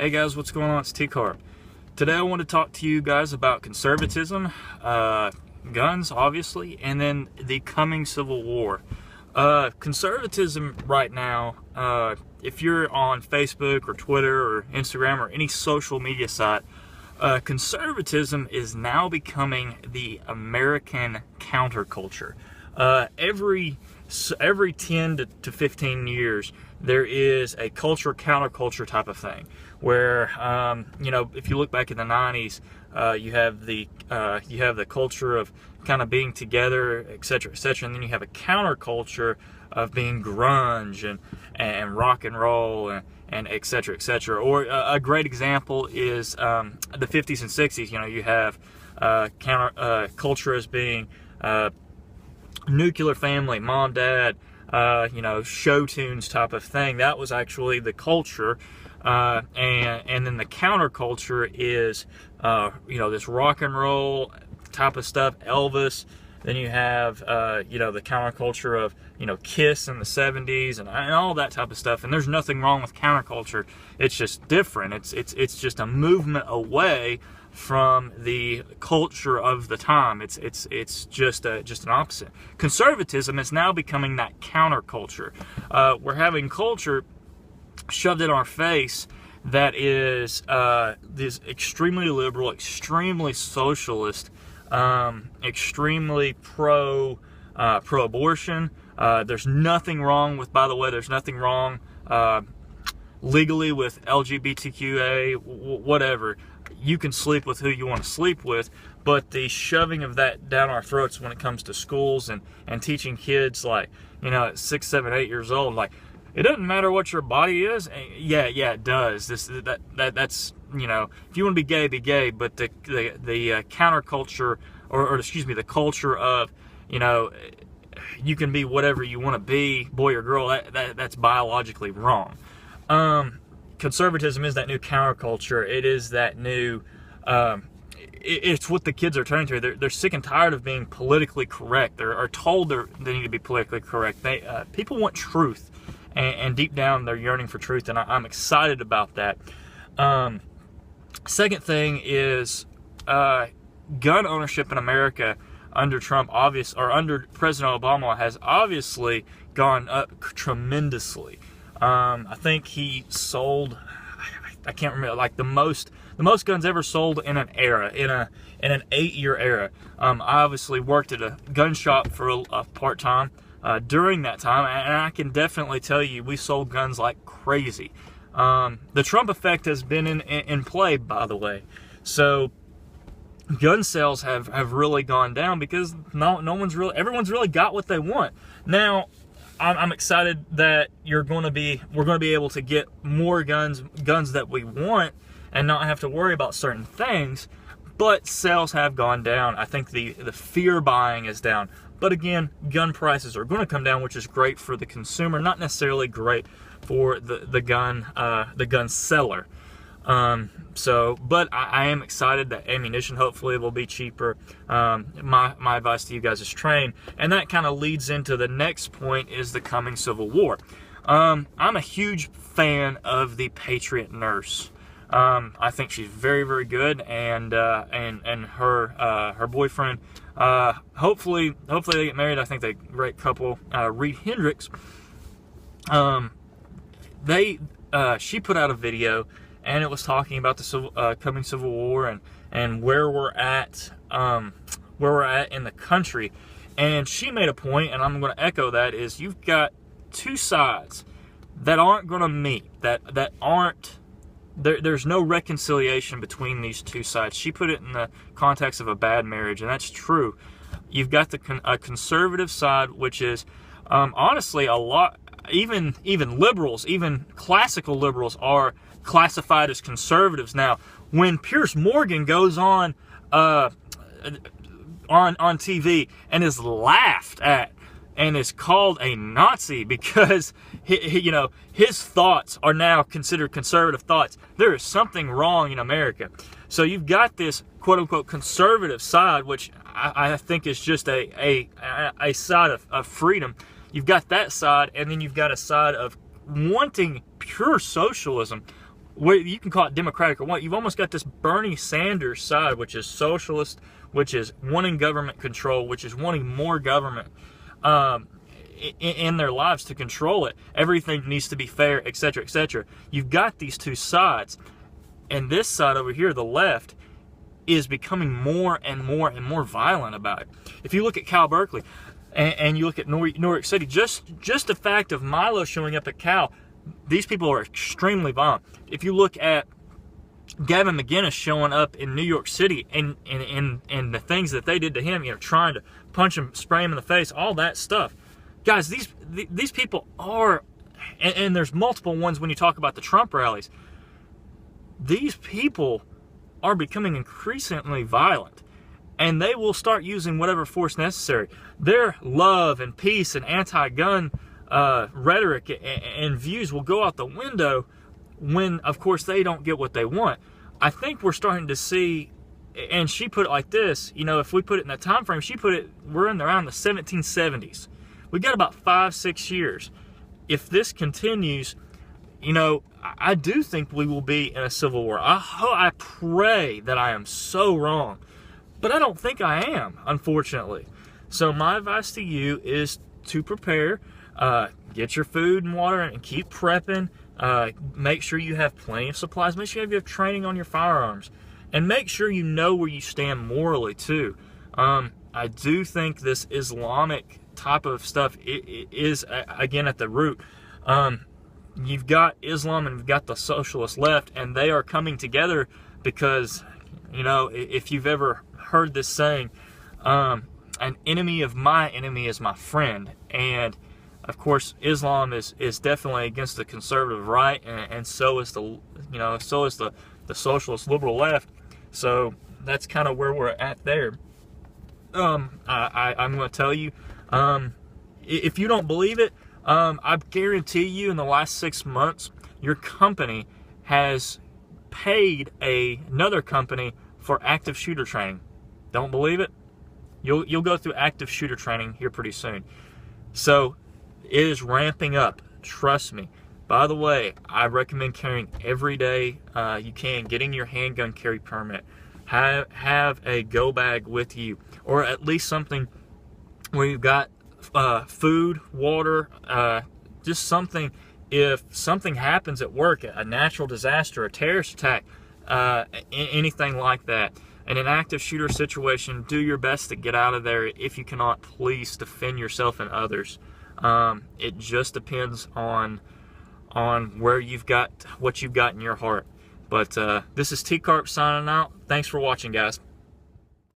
Hey guys, what's going on? It's T-Carp. Today I want to talk to you guys about conservatism, guns obviously, and then the coming Civil War. Conservatism right now, if you're on Facebook or Twitter or Instagram or any social media site, conservatism is now becoming the American counterculture. Every 10 to 15 years, there is a counterculture type of thing where, if you look back in the 90s, you have the culture of kind of being together, etc., etc., and then you have a counterculture of being grunge and rock and roll and etc., etc. Or a great example is the 50s and 60s. You have counterculture as being nuclear family, mom, dad, show tunes type of thing. That was actually the culture. And then the counterculture is, this rock and roll type of stuff, Elvis. Then you have, the counterculture of, Kiss in the 70s and all that type of stuff. And there's nothing wrong with counterculture. It's just different. It's just a movement away from the culture of the time. It's just an opposite. Conservatism is now becoming that counterculture. We're having culture shoved in our face that is this extremely liberal, extremely socialist, extremely pro-abortion. There's nothing wrong with, by the way, there's nothing wrong legally with LGBTQA, whatever. You can sleep with who you want to sleep with, but the shoving of that down our throats when it comes to schools and teaching kids, like, at 6, 7, 8 years old, like, it doesn't matter what your body is. Yeah, it does. That's if you want to be gay, but the counterculture, or excuse me, the culture of, you can be whatever you want to be, boy or girl, that's biologically wrong. Conservatism is that new counterculture. It is that new, it's what the kids are turning to. They're sick and tired of being politically correct. They're told they need to be politically correct. People want truth, and deep down they're yearning for truth, and I'm excited about that. Second thing is gun ownership in America under Trump, under President Obama, has obviously gone up tremendously. I think he sold, I can't remember, like the most guns ever sold in an era, in an 8-year era. I obviously worked at a gun shop for a part-time during that time, and I can definitely tell you we sold guns like crazy. The Trump effect has been in play, by the way. So gun sales have really gone down because everyone's really got what they want. Now, I'm excited that we're going to be able to get more guns that we want and not have to worry about certain things, but sales have gone down. I think the fear buying is down. But again, gun prices are going to come down, which is great for the consumer, not necessarily great for the gun seller. But I am excited that ammunition hopefully will be cheaper. My advice to you guys is train, and that kind of leads into the next point, is the coming Civil War. I'm a huge fan of the Patriot nurse. I think she's very, very good, and her boyfriend, hopefully they get married. I think they're a great couple. Reed Hendricks, she put out a video, and it was talking about the coming Civil War and where we're at in the country. And she made a point, and I'm going to echo that, is you've got two sides that aren't going to meet, that aren't, there's no reconciliation between these two sides. She put it in the context of a bad marriage, and that's true. You've got a conservative side, which is honestly a lot, even liberals, even classical liberals are classified as conservatives now. When Piers Morgan goes on TV and is laughed at and is called a Nazi because his thoughts are now considered conservative thoughts, there is something wrong in America. So you've got this quote-unquote conservative side, which I think is just a side of freedom. You've got that side, and then you've got a side of wanting pure socialism, you can call it Democratic or what. You've almost got this Bernie Sanders side, which is socialist, which is wanting government control, which is wanting more government in their lives to control it. Everything needs to be fair, etc., etc. You've got these two sides, and this side over here, the left, is becoming more and more and more violent about it. If you look at Cal Berkeley, and you look at New York City, just the fact of Milo showing up at Cal, these people are extremely violent. If you look at Gavin McInnes showing up in New York City and the things that they did to him, trying to punch him, spray him in the face, all that stuff. Guys, these people are, and there's multiple ones when you talk about the Trump rallies. These people are becoming increasingly violent, and they will start using whatever force necessary. Their love and peace and anti-gun rhetoric and views will go out the window when, of course, they don't get what they want. I think we're starting to see, and she put it like this, if we put it in that time frame, she put it, we're in around the 1770s. We got about 5-6 years. If this continues, I do think we will be in a civil war. I pray that I am so wrong, but I don't think I am, unfortunately. So my advice to you is to prepare, get your food and water, and keep prepping. Make sure you have plenty of supplies. Make sure you have training on your firearms, and make sure you know where you stand morally too. I do think this Islamic type of stuff is again at the root. You've got Islam and you've got the socialist left, and they are coming together because, if you've ever heard this saying, an enemy of my enemy is my friend. And of course, Islam is definitely against the conservative right, and so is the socialist liberal left. So that's kind of where we're at there. I'm going to tell you, if you don't believe it, I guarantee you in the last 6 months, your company has paid another company for active shooter training. Don't believe it? You'll go through active shooter training here pretty soon. So it is ramping up. Trust me. By the way, I recommend carrying every day you can, getting your handgun carry permit. Have a go bag with you, or at least something where you've got food, water, just something. If something happens at work, a natural disaster, a terrorist attack, anything like that, in an active shooter situation, do your best to get out of there. If you cannot, please defend yourself and others. It just depends on where you've got, what you've got in your heart. But this is T-Carp signing out. Thanks for watching, guys.